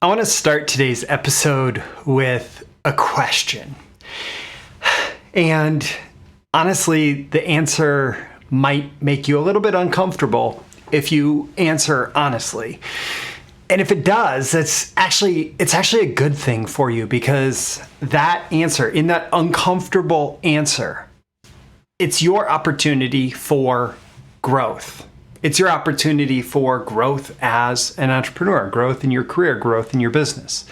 I want to start today's episode with a question. And honestly, the answer might make you a little bit uncomfortable if you answer honestly. And if it does, it's actually a good thing for you, because that answer, in that uncomfortable answer, it's your opportunity for growth. It's your opportunity for growth as an entrepreneur, growth in your career, growth in your business.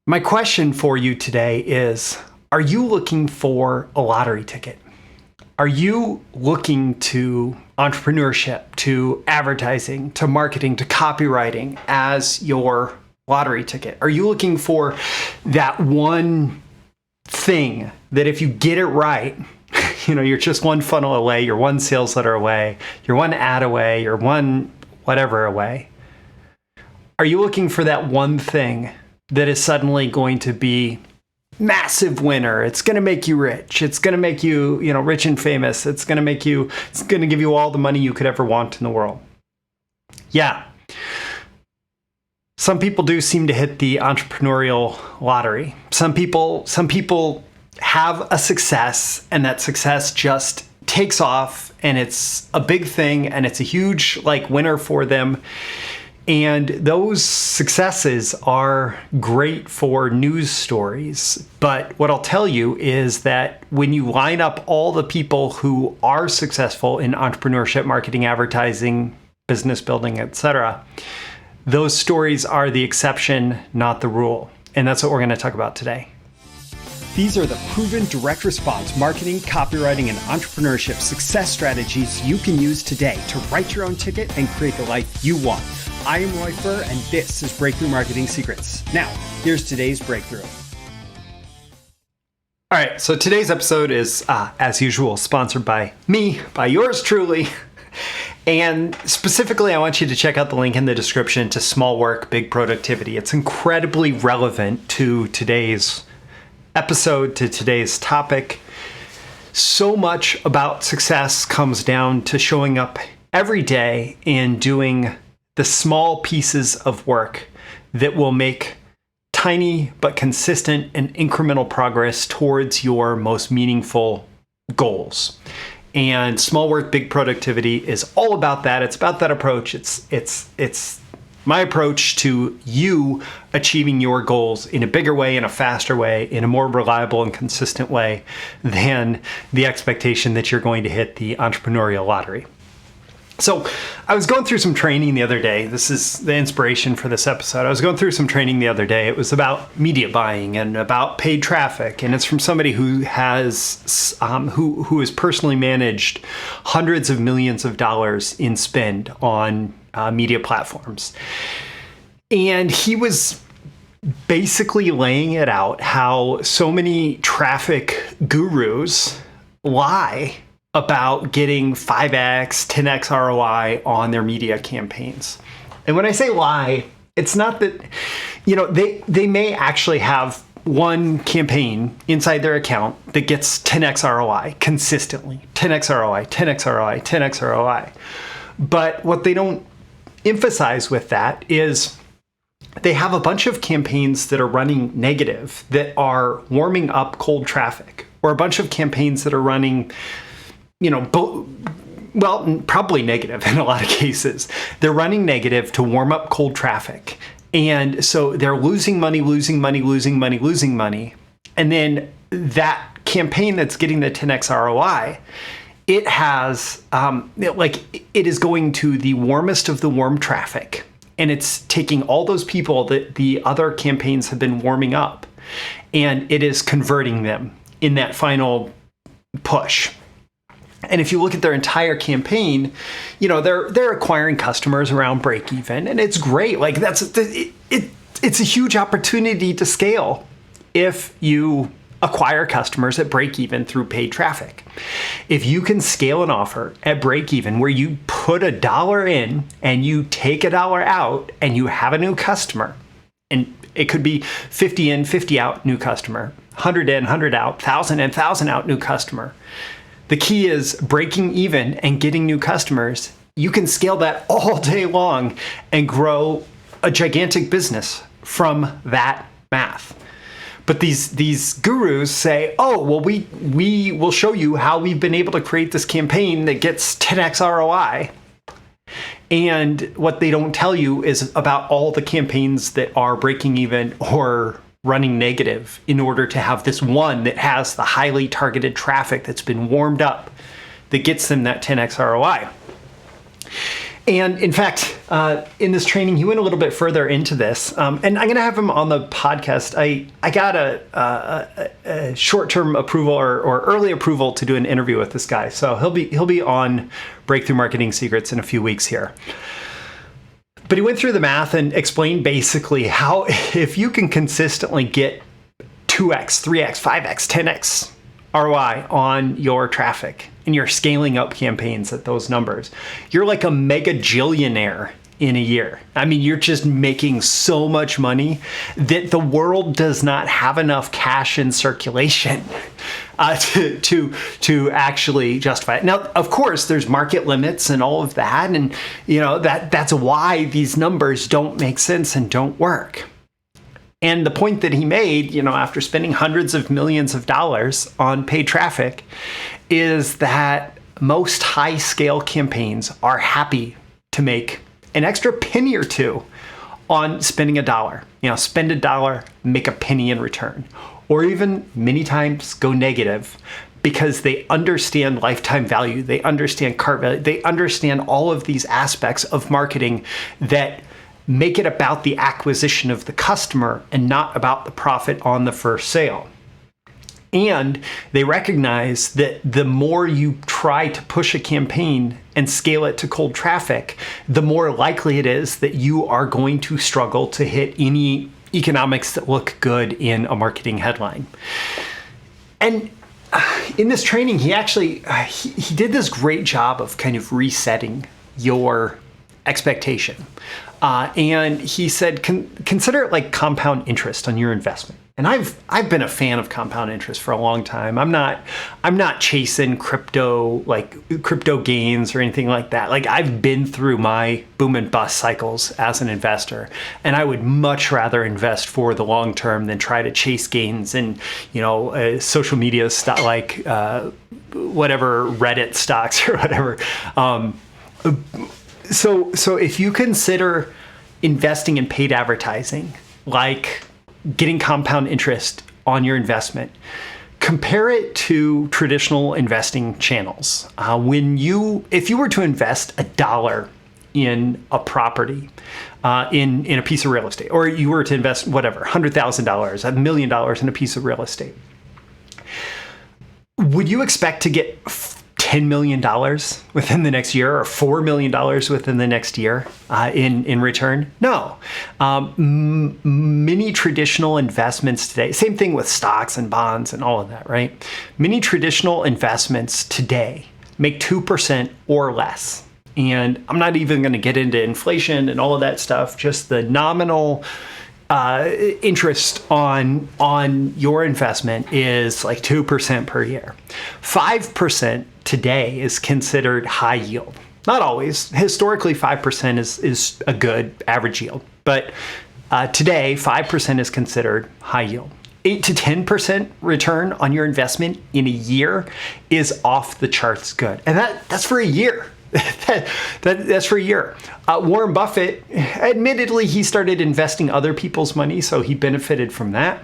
My question for you today is, are you looking for a lottery ticket? Are you looking to entrepreneurship, to advertising, to marketing, to copywriting as your lottery ticket? Are you looking for that one thing that if you get it right, you're just one funnel away, you're one sales letter away, you're one ad away, you're one whatever away? Are you looking for that one thing that is suddenly going to be massive winner? It's going to make you rich. It's going to make you, rich and famous. It's going to give you all the money you could ever want in the world. Yeah. Some people do seem to hit the entrepreneurial lottery. Some people have a success, and that success just takes off, and it's a big thing, and it's a huge winner for them. And those successes are great for news stories. But what I'll tell you is that when you line up all the people who are successful in entrepreneurship, marketing, advertising, business building, etc., those stories are the exception, not the rule. And that's what we're going to talk about today. These are the proven direct response marketing, copywriting, and entrepreneurship success strategies you can use today to write your own ticket and create the life you want. I am Roy Furr, and this is Breakthrough Marketing Secrets. Now, here's today's breakthrough. All right, so today's episode is, as usual, sponsored by me, by yours truly. And specifically, I want you to check out the link in the description to Small Work, Big Productivity. It's incredibly relevant to today's episode, to today's topic. So much about success comes down to showing up every day and doing the small pieces of work that will make tiny but consistent and incremental progress towards your most meaningful goals. And Small Work, Big Productivity is all about that. It's about that approach. It's my approach to you achieving your goals in a bigger way, in a faster way, in a more reliable and consistent way than the expectation that you're going to hit the entrepreneurial lottery. So I was going through some training the other day. This is the inspiration for this episode. I was going through some training the other day. It was about media buying and about paid traffic. And it's from somebody who has personally managed hundreds of millions of dollars in spend on media platforms. And he was basically laying it out how so many traffic gurus lie about getting 5x, 10x ROI on their media campaigns. And when I say lie, it's not that, they may actually have one campaign inside their account that gets 10x ROI consistently, 10x ROI, 10x ROI, 10x ROI. But what they don't emphasize with that is they have a bunch of campaigns that are running negative, that are warming up cold traffic, or a bunch of campaigns that are running probably negative in a lot of cases. They're running negative to warm up cold traffic. And so they're losing money. And then that campaign that's getting the 10x ROI, it has, it is going to the warmest of the warm traffic. And it's taking all those people that the other campaigns have been warming up, and it is converting them in that final push. And if you look at their entire campaign, they're acquiring customers around break even, and it's great. It's a huge opportunity to scale if you acquire customers at break even through paid traffic. If you can scale an offer at break even where you put $1 in and you take $1 out and you have a new customer, and it could be 50 in, 50 out new customer, 100 in, 100 out, 1,000 in, 1,000 out new customer. The key is breaking even and getting new customers. You can scale that all day long and grow a gigantic business from that math. But these gurus say, oh, well, we will show you how we've been able to create this campaign that gets 10x ROI. And what they don't tell you is about all the campaigns that are breaking even or running negative in order to have this one that has the highly targeted traffic that's been warmed up that gets them that 10x ROI. And in fact, in this training, he went a little bit further into this, and I'm going to have him on the podcast. I got a short-term approval or early approval to do an interview with this guy, so he'll be on Breakthrough Marketing Secrets in a few weeks here. But he went through the math and explained basically how if you can consistently get 2x, 3x, 5x, 10x ROI on your traffic, and you're scaling up campaigns at those numbers, you're like a mega jillionaire in a year. I mean, you're just making so much money that the world does not have enough cash in circulation to actually justify it. Now, of course, there's market limits and all of that, and that's why these numbers don't make sense and don't work. And the point that he made, after spending hundreds of millions of dollars on paid traffic, is that most high-scale campaigns are happy to make an extra penny or two on spending $1. Spend $1, make a penny in return, or even many times go negative because they understand lifetime value, they understand cart value, they understand all of these aspects of marketing that make it about the acquisition of the customer and not about the profit on the first sale. And they recognize that the more you try to push a campaign and scale it to cold traffic, the more likely it is that you are going to struggle to hit any economics that look good in a marketing headline. And in this training, he actually he did this great job of kind of resetting your expectation. And he said, consider it like compound interest on your investment. And I've been a fan of compound interest for a long time. I'm not chasing crypto gains or anything like that. Like, I've been through my boom and bust cycles as an investor, and I would much rather invest for the long term than try to chase gains in social media stuff like whatever Reddit stocks or whatever. So if you consider investing in paid advertising, like getting compound interest on your investment, compare it to traditional investing channels. If you were to invest $1 in a property, in a piece of real estate, or you were to invest whatever, $100,000, $1 million in a piece of real estate, would you expect to get $10 million within the next year or $4 million within the next year in return? No. Many traditional investments today, same thing with stocks and bonds and all of that, right? Many traditional investments today make 2% or less. And I'm not even going to get into inflation and all of that stuff, just the nominal interest on your investment is like 2% per year. 5% today is considered high yield. Not always. Historically, 5% is a good average yield. But today, 5% is considered high yield. 8 to 10% return on your investment in a year is off the charts good. And that's for a year. That's for a year. Warren Buffett, admittedly, he started investing other people's money, so he benefited from that.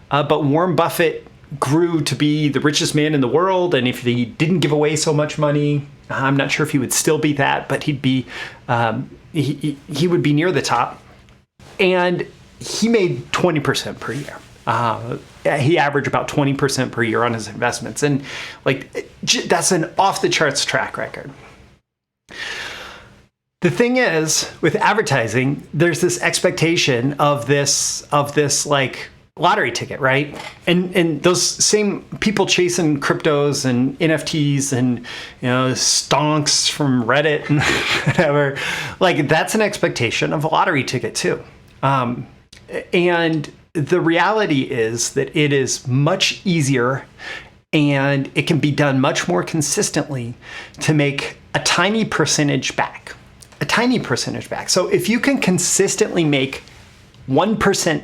But Warren Buffett grew to be the richest man in the world, and if he didn't give away so much money, I'm not sure if he would still be that, but he'd be he would be near the top. And he made 20% per year. He averaged about 20% per year on his investments, and that's an off the charts track record. The thing is, with advertising, there's this expectation of this like lottery ticket, right? And those same people chasing cryptos and NFTs and stonks from Reddit and whatever, like that's an expectation of a lottery ticket too. And the reality is that it is much easier and it can be done much more consistently to make a tiny percentage back a tiny percentage back. So if you can consistently make 1%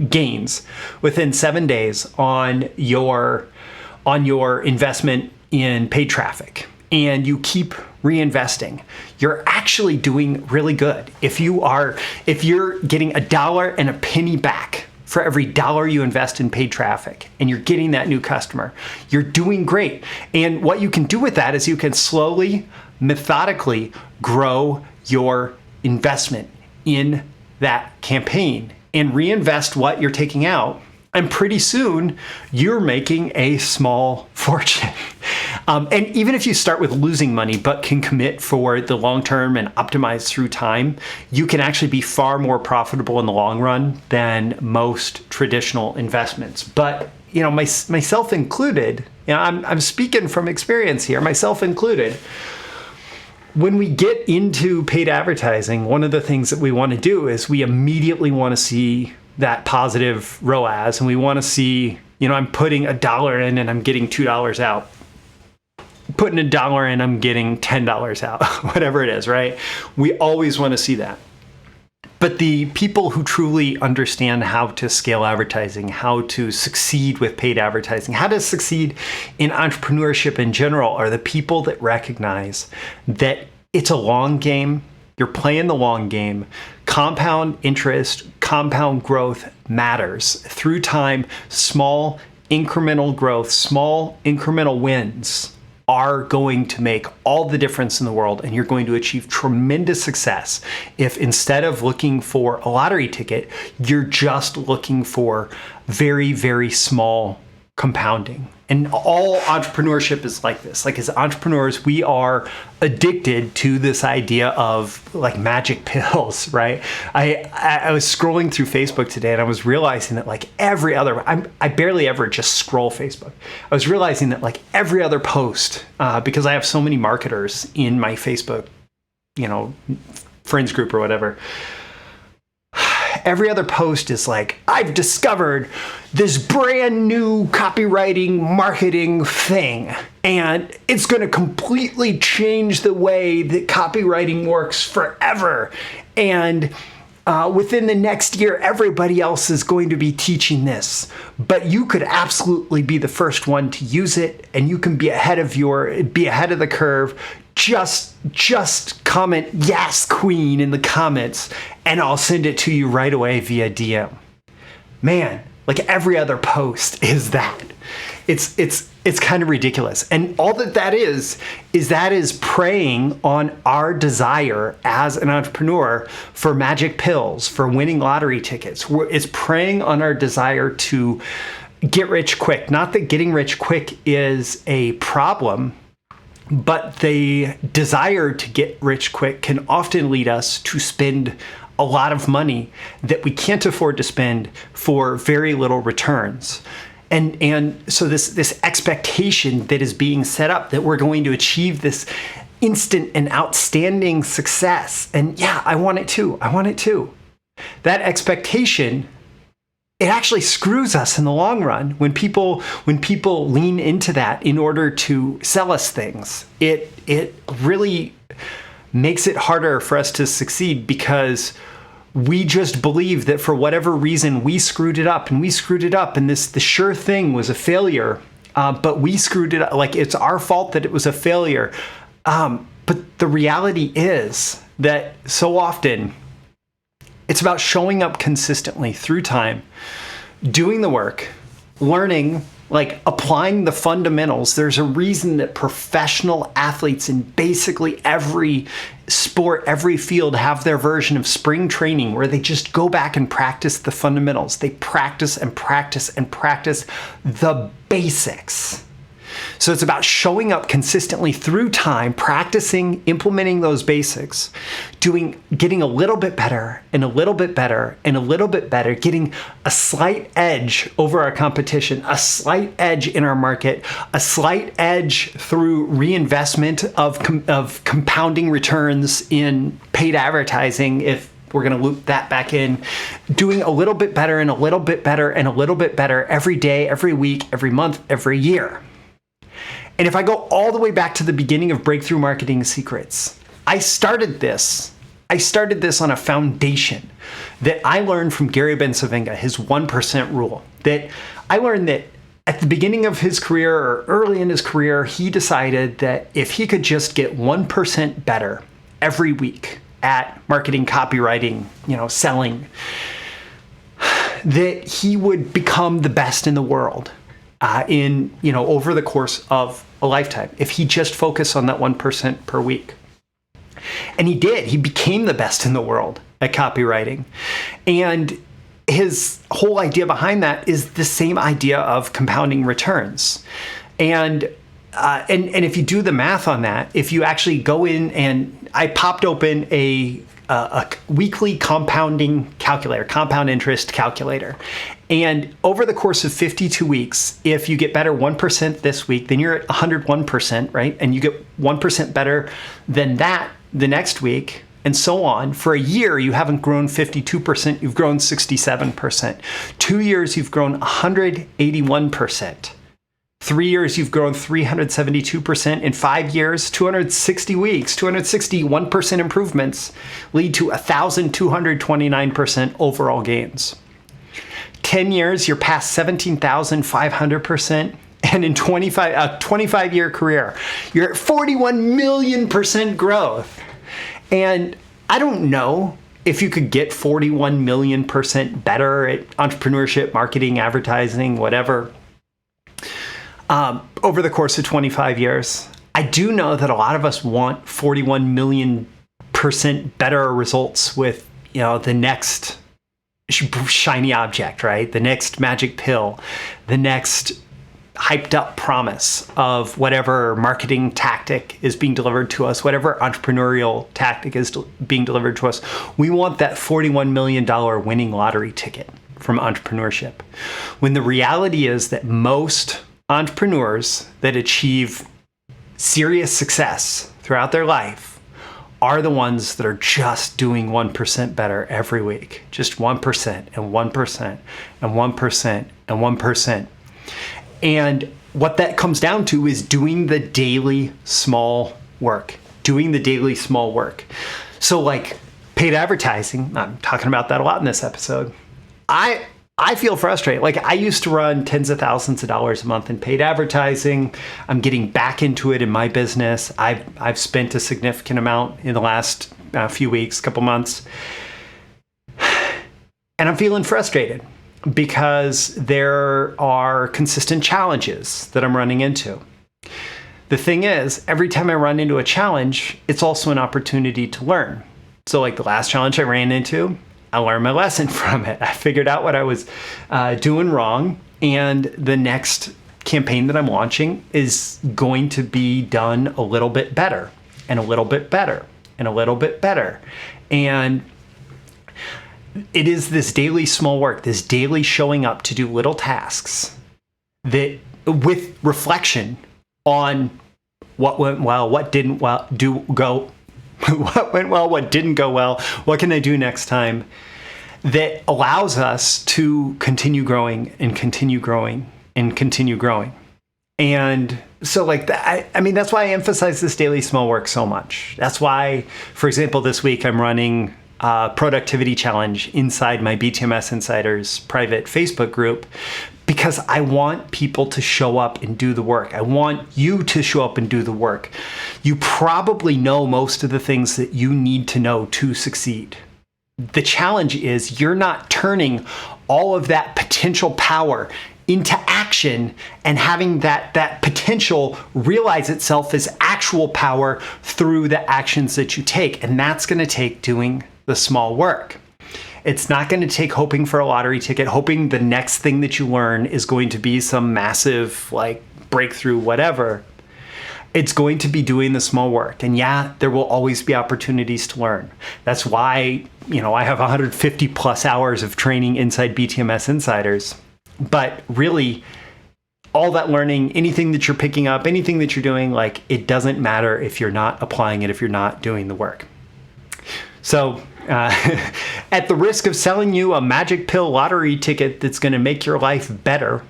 gains within 7 days on your investment in paid traffic, and you keep reinvesting, you're actually doing really good. If you're getting $1 and a penny back for every $1 you invest in paid traffic, and you're getting that new customer, you're doing great. And what you can do with that is you can slowly, methodically grow your investment in that campaign and reinvest what you're taking out. And pretty soon you're making a small fortune. And even if you start with losing money, but can commit for the long term and optimize through time, you can actually be far more profitable in the long run than most traditional investments. But myself included, I'm speaking from experience here, myself included. When we get into paid advertising, one of the things that we want to do is we immediately want to see that positive ROAS, and we want to see, I'm putting $1 in and I'm getting $2 out. Putting $1 in, I'm getting $10 out, whatever it is, right? We always want to see that. But the people who truly understand how to scale advertising, how to succeed with paid advertising, how to succeed in entrepreneurship in general, are the people that recognize that it's a long game. You're playing the long game. Compound interest, compound growth matters. Through time, small incremental growth, small incremental wins are going to make all the difference in the world, and you're going to achieve tremendous success if instead of looking for a lottery ticket, you're just looking for very, very small compounding. And all entrepreneurship is like this. Like, as entrepreneurs, we are addicted to this idea of like magic pills, right? I was scrolling through Facebook today, and I was realizing that like every other, I barely ever just scroll Facebook. I was realizing that like every other post, because I have so many marketers in my Facebook, friends group or whatever, every other post is like, I've discovered this brand new copywriting marketing thing, and it's going to completely change the way that copywriting works forever. And within the next year, everybody else is going to be teaching this, but you could absolutely be the first one to use it, and you can be ahead of the curve. Just comment "Yes, Queen" in the comments, and I'll send it to you right away via DM. Man, like every other post is that. It's kind of ridiculous. And all that is preying on our desire as an entrepreneur for magic pills, for winning lottery tickets. It's preying on our desire to get rich quick. Not that getting rich quick is a problem, but the desire to get rich quick can often lead us to spend a lot of money that we can't afford to spend for very little returns. And so this expectation that is being set up that we're going to achieve this instant and outstanding success. And yeah, I want it too. That expectation, it actually screws us in the long run when people lean into that in order to sell us things. It really makes it harder for us to succeed, because we just believe that for whatever reason we screwed it up, and the sure thing was a failure, but we screwed it up. Like, it's our fault that it was a failure. But the reality is that so often it's about showing up consistently through time, doing the work, learning, like applying the fundamentals. There's a reason that professional athletes in basically every sport, every field, have their version of spring training where they just go back and practice the fundamentals. They practice and practice and practice the basics. So it's about showing up consistently through time, practicing, implementing those basics, getting a little bit better and a little bit better and a little bit better, getting a slight edge over our competition, a slight edge in our market, a slight edge through reinvestment of compounding returns in paid advertising, if we're going to loop that back in, doing a little bit better and a little bit better and a little bit better every day, every week, every month, every year. And if I go all the way back to the beginning of Breakthrough Marketing Secrets, I started this on a foundation that I learned from Gary Bencivenga, his 1% rule. That I learned that at the beginning of his career or early in his career, he decided that if he could just get 1% better every week at marketing, copywriting, selling, that he would become the best in the world over the course of a lifetime if he just focused on that 1% per week. And he did. He became the best in the world at copywriting. And his whole idea behind that is the same idea of compounding returns. And if you do the math on that, if you actually go in, and I popped open a weekly compound interest calculator. And over the course of 52 weeks, if you get better 1% this week, then you're at 101%, right? And you get 1% better than that the next week, and so on. For a year, you haven't grown 52%, you've grown 67%. 2 years, you've grown 181%. 3 years, you've grown 372%. In 5 years, 260 weeks, 261% improvements lead to 1,229% overall gains. 10 years, you're past 17,500%. And in a 25-year career, you're at 41 million% growth. And I don't know if you could get 41 million% better at entrepreneurship, marketing, advertising, whatever, over the course of 25 years. I do know that a lot of us want 41 million% better results with, the next shiny object, right? The next magic pill, the next hyped up promise of whatever marketing tactic is being delivered to us, whatever entrepreneurial tactic is being delivered to us. We want that $41 million winning lottery ticket from entrepreneurship. When the reality is that most entrepreneurs that achieve serious success throughout their life are the ones that are just doing 1% better every week. Just 1% and 1% and 1% and 1%. And what that comes down to is doing the daily small work. So like paid advertising, I'm talking about that a lot in this episode. I feel frustrated. Like I used to run tens of thousands of dollars a month in paid advertising. I'm getting back into it in my business. I've spent a significant amount in the last few weeks, couple months. And I'm feeling frustrated because there are consistent challenges that I'm running into. The thing is, every time I run into a challenge, it's also an opportunity to learn. So like the last challenge I ran into, I learned my lesson from it. I figured out what I was doing wrong, and the next campaign that I'm launching is going to be done a little bit better, and a little bit better, and a little bit better. And it is this daily small work, this daily showing up to do little tasks that, with reflection on what went well, what didn't what went well, what didn't go well, what can I do next time, that allows us to continue growing and continue growing and continue growing. And so like that, I mean, that's why I emphasize this daily small work so much. That's why, for example, this week I'm running a productivity challenge inside my BTMSinsiders private Facebook group, because I want people to show up and do the work. I want you to show up and do the work. You probably know most of the things that you need to know to succeed. The challenge is you're not turning all of that potential power into action and having that potential realize itself as actual power through the actions that you take. And that's going to take doing the small work. It's not going to take hoping for a lottery ticket, hoping the next thing that you learn is going to be some massive like breakthrough, whatever. It's going to be doing the small work. And yeah, there will always be opportunities to learn. That's why, I have 150 plus hours of training inside BTMSinsiders. But really, all that learning, anything that you're picking up, anything that you're doing, like it doesn't matter if you're not applying it, if you're not doing the work. So at the risk of selling you a magic pill lottery ticket that's going to make your life better,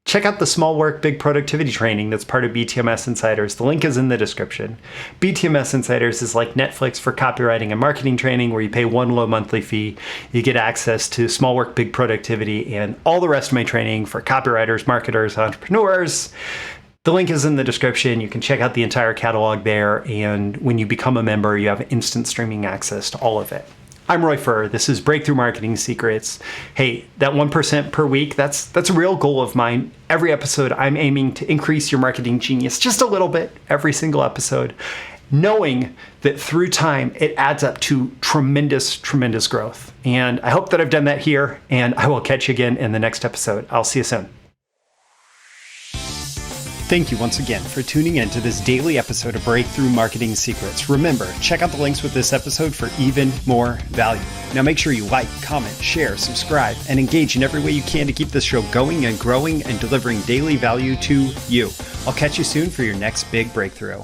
Check out the Small Work, Big Productivity training that's part of BTMS Insiders. The link is in the description. BTMS Insiders is like Netflix for copywriting and marketing training, where you pay one low monthly fee. You get access to Small Work, Big Productivity and all the rest of my training for copywriters, marketers, entrepreneurs. The link is in the description. You can check out the entire catalog there. And when you become a member, you have instant streaming access to all of it. I'm Roy Furr. This is Breakthrough Marketing Secrets. Hey, that 1% per week, that's a real goal of mine. Every episode, I'm aiming to increase your marketing genius just a little bit every single episode, knowing that through time, it adds up to tremendous, tremendous growth. And I hope that I've done that here, and I will catch you again in the next episode. I'll see you soon. Thank you once again for tuning in to this daily episode of Breakthrough Marketing Secrets. Remember, check out the links with this episode for even more value. Now make sure you like, comment, share, subscribe, and engage in every way you can to keep this show going and growing and delivering daily value to you. I'll catch you soon for your next big breakthrough.